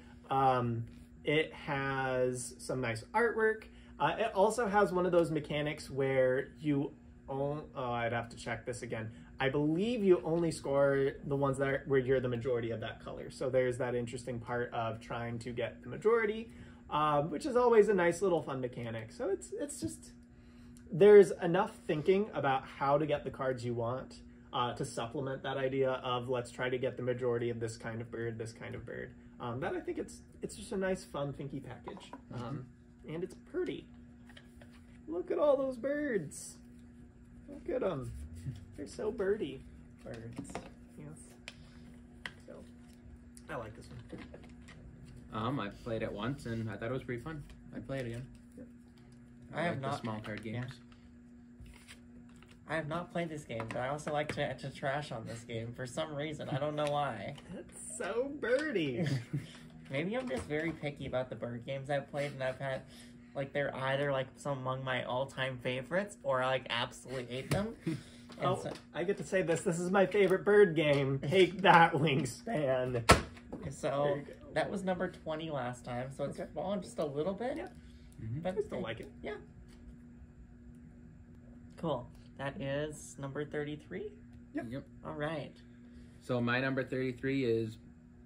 It has some nice artwork. It also has one of those mechanics where you I'd have to check this again. I believe you only score the ones that where you're the majority of that color. So there's that interesting part of trying to get the majority, which is always a nice little fun mechanic. So it's just, there's enough thinking about how to get the cards you want to supplement that idea of let's try to get the majority of this kind of bird, that I think it's just a nice, fun, thinky package. And it's pretty. Look at all those birds. Look at them. They're so birdie. Birds. Yes. So, I like this one. I played it once and I thought it was pretty fun. I'd play it again. Yep. I have like not- the small card games. I have not played this game, but I also like to trash on this game for some reason. I don't know why. That's so birdie. Maybe I'm just very picky about the bird games I've played, and I've had, like, they're either, like, some among my all-time favorites, or I, like, absolutely hate them. And Oh, I get to say this. This is my favorite bird game. Take that, Wingspan. so There you go. that was number 20 last time, so it's Okay. fallen just a little bit. Yeah. But I still like it. Yeah. Cool. That is number 33. Yep. All right. So my number 33 is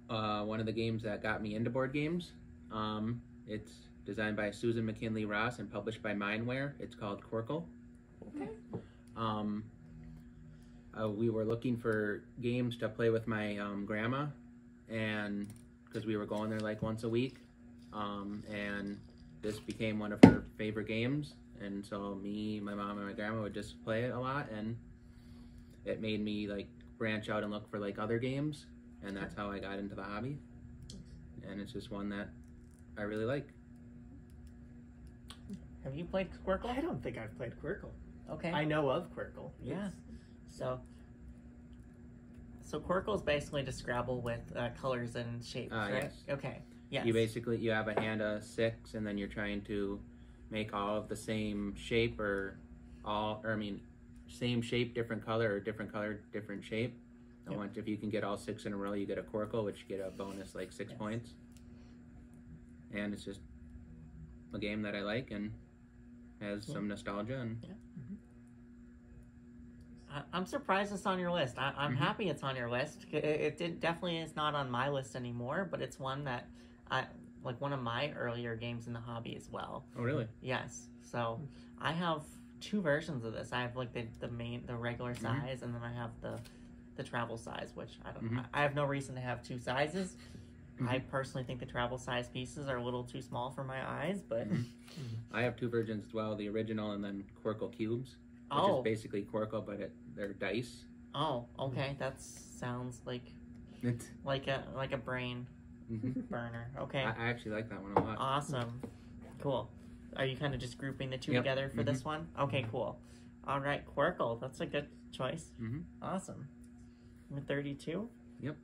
one of the games that got me into board games. It's designed by Susan McKinley Ross and published by Mindware. It's called Quirkle. Okay. We were looking for games to play with my grandma, and because we were going there like once a week, and this became one of her favorite games, and so me, my mom, and my grandma would just play it a lot, and it made me like branch out and look for like other games, and that's how I got into the hobby, and it's just one that I really like. Have you played Squircle? I don't think I've played Quirkle. Okay. I know of Quirkle. Yeah. So Quirkle is basically just Scrabble with colors and shapes, right? Yes. Okay. Yes. You have a hand of 6, and then you're trying to make all of the same shape, same shape, different color, or different color, different shape. Yep. If you can get all 6 in a row, you get a Quirkle, which you get a bonus like 6 Yes. points. And it's just a game that I like and has some nostalgia. And I'm surprised it's on your list. I'm happy it's on your list. Definitely is not on my list anymore, but it's one that one of my earlier games in the hobby as well. Oh, really? Yes. So I have 2 versions of this. I have like the regular size, and then I have the travel size, which I have no reason to have 2 sizes. I personally think the travel size pieces are a little too small for my eyes, but I have 2 versions as well, the original and then Quirkle Cubes, which is basically Quirkle, but they're dice. Oh, okay. That sounds like a brain burner. Okay. I actually like that one a lot. Awesome. Cool. Are you kind of just grouping the 2 Yep. together for this one? Okay, cool. All right, Quirkle. That's a good choice. Mm-hmm. Awesome. Number 32? Yep.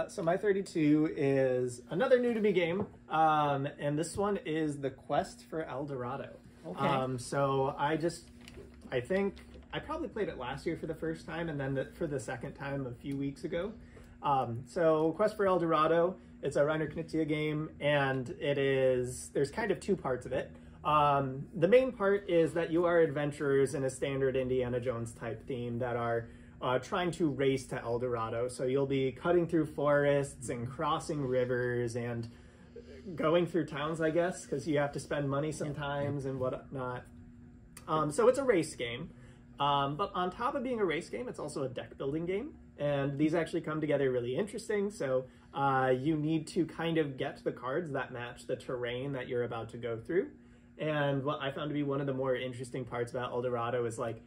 So my 32 is another new to me game, and this one is The Quest for El Dorado. Okay. So I think I probably played it last year for the first time, and then for the second time a few weeks ago. So Quest for El Dorado, it's a Reiner Knizia game, and there's kind of 2 parts of it. The main part is that you are adventurers in a standard Indiana Jones type theme that are trying to race to El Dorado. So you'll be cutting through forests and crossing rivers and going through towns, I guess, because you have to spend money sometimes and whatnot. So it's a race game. But on top of being a race game, it's also a deck building game. And these actually come together really interesting. So you need to kind of get the cards that match the terrain that you're about to go through. And what I found to be one of the more interesting parts about El Dorado is like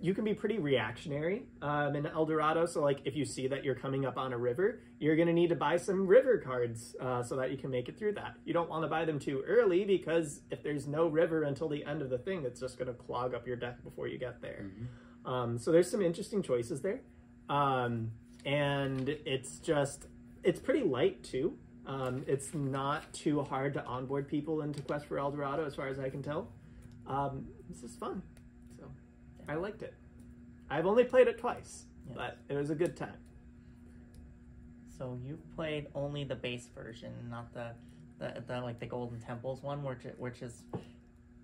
you can be pretty reactionary in El Dorado. So like if you see that you're coming up on a river, you're going to need to buy some river cards so that you can make it through that. You don't want to buy them too early because if there's no river until the end of the thing, it's just going to clog up your deck before you get there. So there's some interesting choices there. And it's pretty light too. It's not too hard to onboard people into Quest for El Dorado, as far as I can tell. This is fun, so I liked it. I've only played it twice, but it was a good time. So you played only the base version, not the like the Golden Temples one, which is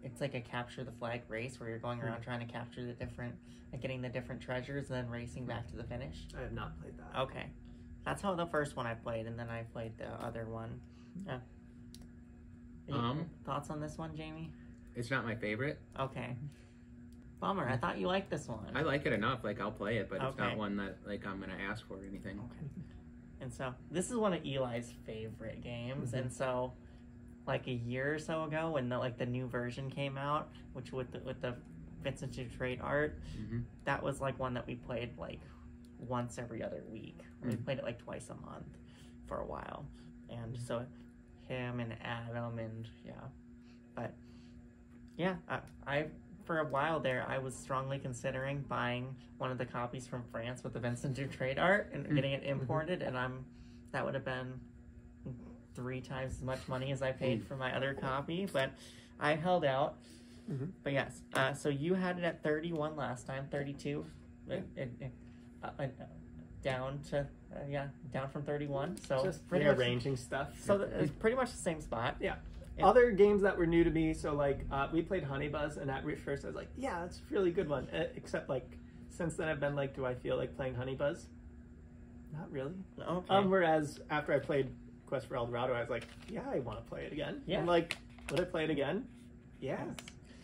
it's like a capture the flag race where you're going around trying to capture the different, like getting the different treasures and then racing back to the finish. I have not played that. Okay, that's how the first one I played, and then I played the other one. Yeah. Thoughts on this one, Jamie? It's not my favorite. Okay. Bummer. I thought you liked this one. I like it enough. Like, I'll play it, but it's Okay. not one that like I'm gonna ask for or anything. Okay. And so this is one of Eli's favorite games, and so like a year or so ago when the new version came out, which with the Vincent Dutrait art, that was like one that we played like once every other week. We played it like twice a month for a while, and so him and Adam and I for a while there I was strongly considering buying one of the copies from France with the Vincent Dutrait art and getting it imported, and that would have been 3 times as much money as I paid for my other copy, but I held out. But yes, so you had it at 31 last time, 32, down to down from 31. So Just pretty rearranging stuff. So it's pretty much the same spot. Yeah. Other games that were new to me, so like we played Honey Buzz, and at first I was like, yeah, that's a really good one. Except like since then I've been like, do I feel like playing Honey Buzz? Not really. Okay. Whereas after I played Quest for El Dorado, I was like, yeah, I want to play it again. Yeah. I'm like, would I play it again? Yes.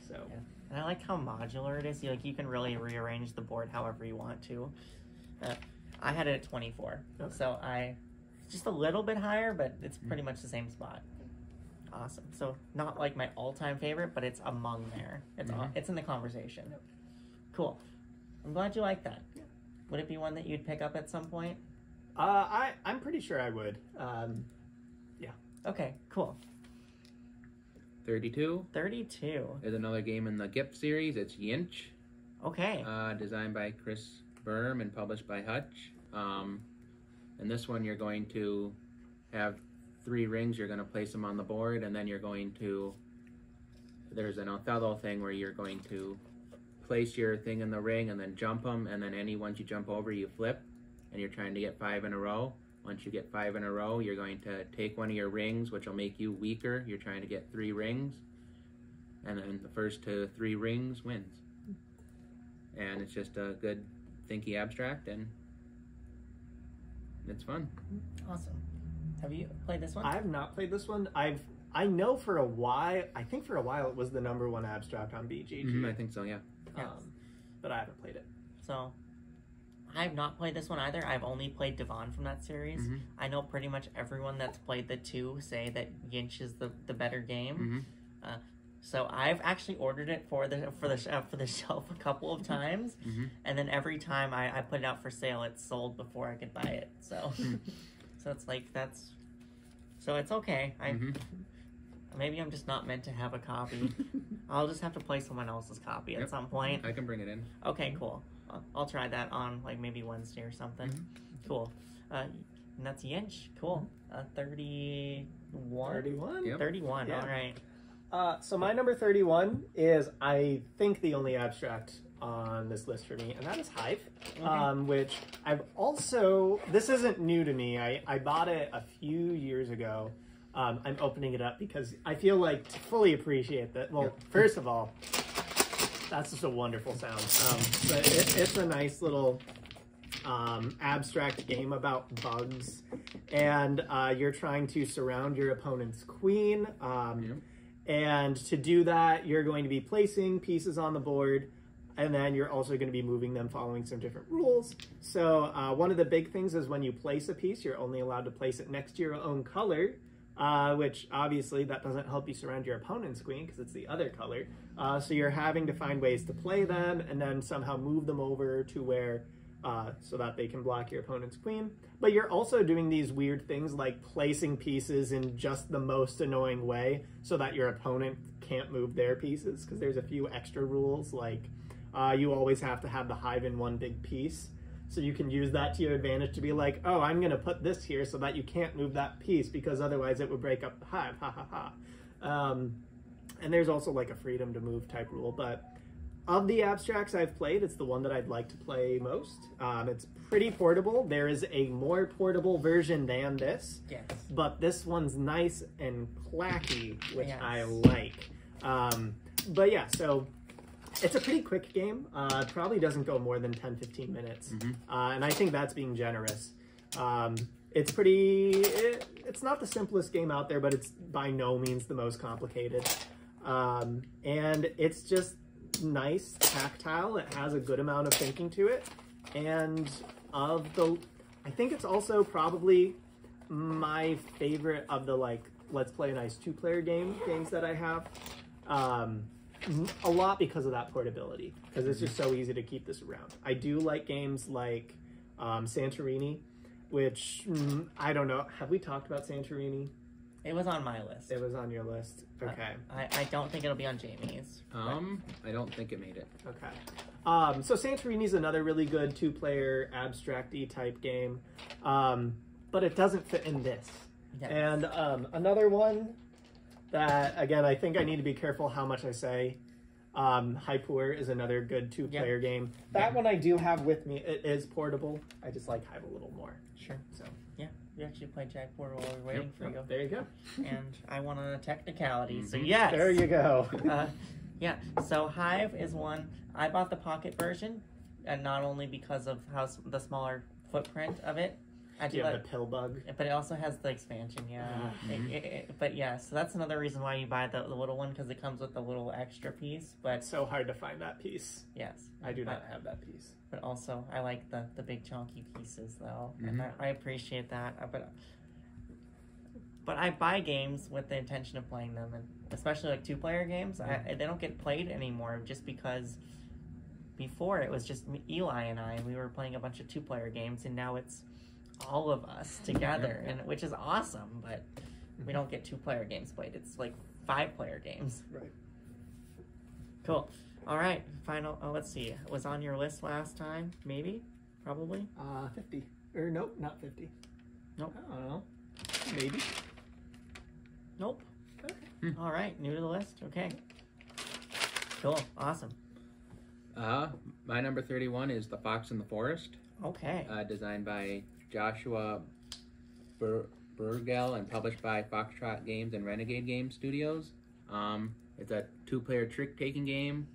So. Yeah. And I like how modular it is. You can really rearrange the board however you want to. I had it at 24, so just a little bit higher, but it's pretty much the same spot. Awesome. So not like my all-time favorite, but it's among there. It's in the conversation. Cool. I'm glad you like that. Yeah. Would it be one that you'd pick up at some point? I'm pretty sure I would. Yeah. Okay. Cool. 32. 32 is another game in the GIP series. It's Yinch. Okay. Designed by Chris Berm and published by Hutch. In this one, you're going to have 3 rings. You're going to place them on the board, and then you're going to. There's an Othello thing where you're going to place your thing in the ring and then jump them, and then once you jump over, you flip, and you're trying to get 5 in a row. Once you get 5 in a row, you're going to take one of your rings, which will make you weaker. You're trying to get 3 rings, and then the first to 3 rings wins. And it's just a good, thinky abstract, and it's fun. Awesome. Have you played this one? I have not played this one. I know for a while. I think for a while it was the #1 abstract on BGG. I think so. Yeah. But I haven't played it. So. I have not played this one either. I've only played Devon from that series. I know pretty much everyone that's played the 2 say that Yinch is the better game. So I've actually ordered it for the shelf a couple of times, and then every time I put it out for sale, it's sold before I could buy it. So so it's like so it's okay. Maybe I'm just not meant to have a copy. I'll just have to play someone else's copy at some point. I can bring it in. Okay, cool. I'll try that on like maybe Wednesday or something. Cool. And that's Yinch. Cool. 31. 31? Yep. 31. Yeah. All right. So my number 31 is, I think, the only abstract on this list for me, and that is Hive, which I've also, this isn't new to me. I bought it a few years ago. I'm opening it up because I feel like to fully appreciate that. Well, first of all, that's just a wonderful sound. But it's a nice little abstract game about bugs, and you're trying to surround your opponent's queen. And to do that, you're going to be placing pieces on the board, and then you're also going to be moving them following some different rules. So one of the big things is when you place a piece, you're only allowed to place it next to your own color. Which obviously that doesn't help you surround your opponent's queen because it's the other color. So you're having to find ways to play them and then somehow move them over to where, so that they can block your opponent's queen. But you're also doing these weird things like placing pieces in just the most annoying way so that your opponent can't move their pieces, because there's a few extra rules like you always have to have the hive in one big piece. So you can use that to your advantage to be like, oh, I'm going to put this here so that you can't move that piece because otherwise it would break up the hive. Ha ha ha. And there's also like a freedom to move type rule. But of the abstracts I've played, it's the one that I'd like to play most. It's pretty portable. There is a more portable version than this. Yes. But this one's nice and clacky, which Yes. I like. But yeah, so it's a pretty quick game. It probably doesn't go more than 10-15 minutes. And I think that's being generous. It's it's not the simplest game out there, but it's by no means the most complicated. And it's just nice, tactile. It has a good amount of thinking to it. And I think it's also probably my favorite of the like, let's play a nice 2-player games that I have. A lot because of that portability, because it's just so easy to keep this around. I do like games like Santorini, which I don't know. Have we talked about Santorini? It was on my list. It was on your list. Okay. I don't think it'll be on Jamie's. I don't think it made it. Okay. So Santorini's another really good 2-player abstract-y type game, but it doesn't fit in this. Yes. And another one that, again, I think I need to be careful how much I say. Hypur is another good 2-player game. That one I do have with me. It is portable. I just like Hive a little more. Sure. So Yeah, we actually played Jack Porter while we were waiting for you. there you go. And I want a technicality, so yes. There you go. Yeah, so Hive is one. I bought the pocket version, and not only because of the smaller footprint of it. I Do you have the pill bug? But it also has the expansion, yeah. But yeah, so that's another reason why you buy the little one, because it comes with a little extra piece. But It's so hard to find that piece. yes, I do not have that piece. But also, I like the big chunky pieces though, and Mm-hmm. I appreciate that. But I buy games with the intention of playing them, and especially like 2-player games. They don't get played anymore just because before it was just Eli and I. We were playing a bunch of 2-player games, and now it's all of us together, and which is awesome. But we don't get 2-player games played. It's like 5-player games. Right. Cool. All right. Final. Oh, let's see. It was on your list last time. Maybe. Probably. 50. Or nope, not 50. Nope. I don't know. Maybe. Nope. Okay. All right. New to the list. Okay. Cool. Awesome. My number 31 is The Fox in the Forest, Okay. designed by Joshua Burgell and published by Foxtrot Games and Renegade Game Studios. It's a 2-player trick-taking game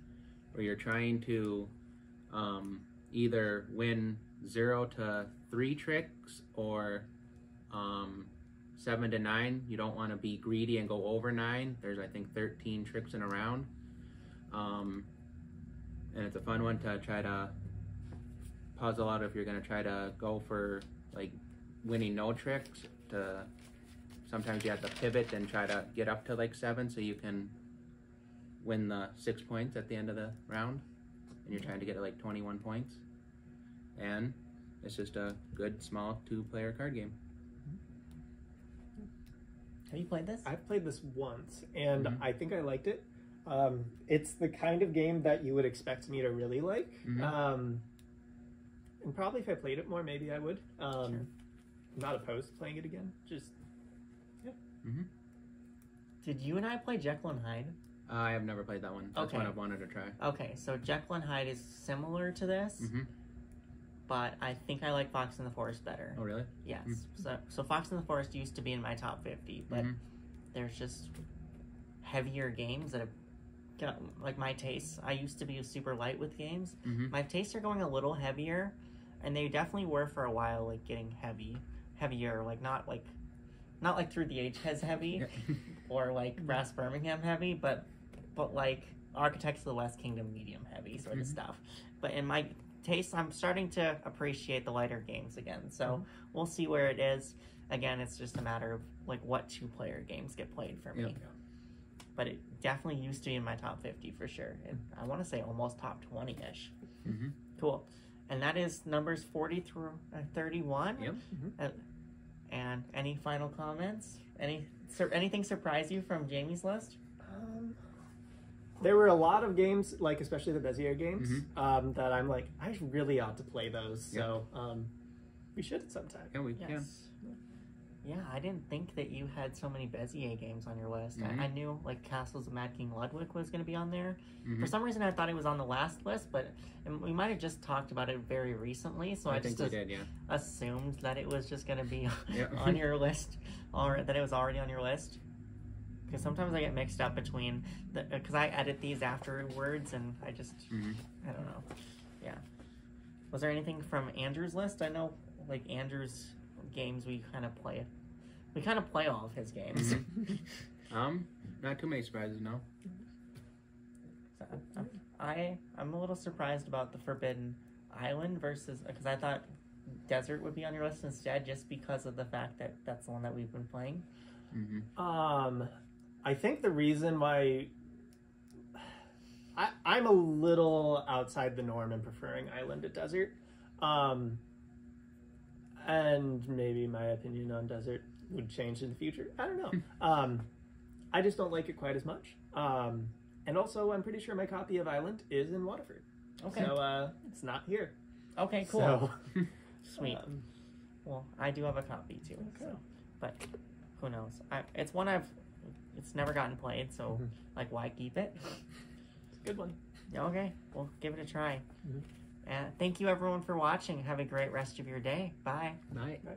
where you're trying to either win 0 to 3 tricks or 7 to 9. You don't want to be greedy and go over 9. There's, I think, 13 tricks in a round. And it's a fun one to try to puzzle out if you're going to try to go for like winning no tricks. Sometimes you have to pivot and try to get up to like 7 so you can win the 6 points at the end of the round, and you're trying to get like 21 points. And it's just a good small 2-player card game. Have you played this? I've played this once, and Mhm. I think I liked it. It's the kind of game that you would expect me to really like. Mhm. And probably if I played it more, maybe I would. Sure. I'm not opposed to playing it again. Just Did you and I play Jekyll and Hyde? I have never played that one. That's Okay. one I've wanted to try. Okay, so Jekyll and Hyde is similar to this, Mm-hmm. but I think I like Fox in the Forest better. Oh, really? Yes. Mm. So Fox in the Forest used to be in my top 50, but Mhm. there's just heavier games that have got like my tastes. I used to be super light with games. Mhm. My tastes are going a little heavier, and they definitely were for a while, like getting heavier, like not like Through the Ages heavy, or like Brass Birmingham heavy, but like Architects of the West Kingdom medium heavy sort of Mhm. stuff. But in my taste, I'm starting to appreciate the lighter games again. So we'll see where it is. Again, it's just a matter of like what 2-player games get played for me. Yep. But it definitely used to be in my top 50 for sure. And I want to say almost top 20-ish. Mhm. Cool. And that is numbers 40 through 31. Yep. And any final comments? Anything surprise you from Jamie's list? there were a lot of games, like especially the Bezier games, Mm-hmm. that I'm like, I really ought to play those. So we should sometime. Yeah, we can. Yes. Yeah, I didn't think that you had so many Bezier games on your list. Mhm. I knew like Castles of Mad King Ludwig was going to be on there. Mhm. For some reason, I thought it was on the last list, but we might have just talked about it very recently. So I think just we did, yeah. assumed that it was just going to be Yeah. on your list, or that it was already on your list. Because sometimes I get mixed up between because I edit these afterwards, and I just Mhm. I don't know. Yeah. Was there anything from Andrew's list? I know like Andrew's games we kind of play all of his games. Not too many surprises, no. So, I'm a little surprised about the Forbidden Island versus because I thought Desert would be on your list instead, just because of the fact that that's the one that we've been playing. Mm-hmm. I think the reason why I'm a little outside the norm in preferring Island to Desert, and maybe my opinion on Desert would change in the future. I don't know. I just don't like it quite as much. And also, I'm pretty sure my copy of Island is in Waterford. Okay. So it's not here. Okay, cool. So, Sweet. Well, I do have a copy too. Okay. So, but who knows? It's one it's never gotten played, so like why keep it? it's a good one. Okay, well give it a try. Mhm. Thank you everyone for watching. Have a great rest of your day. Bye. Night. Right.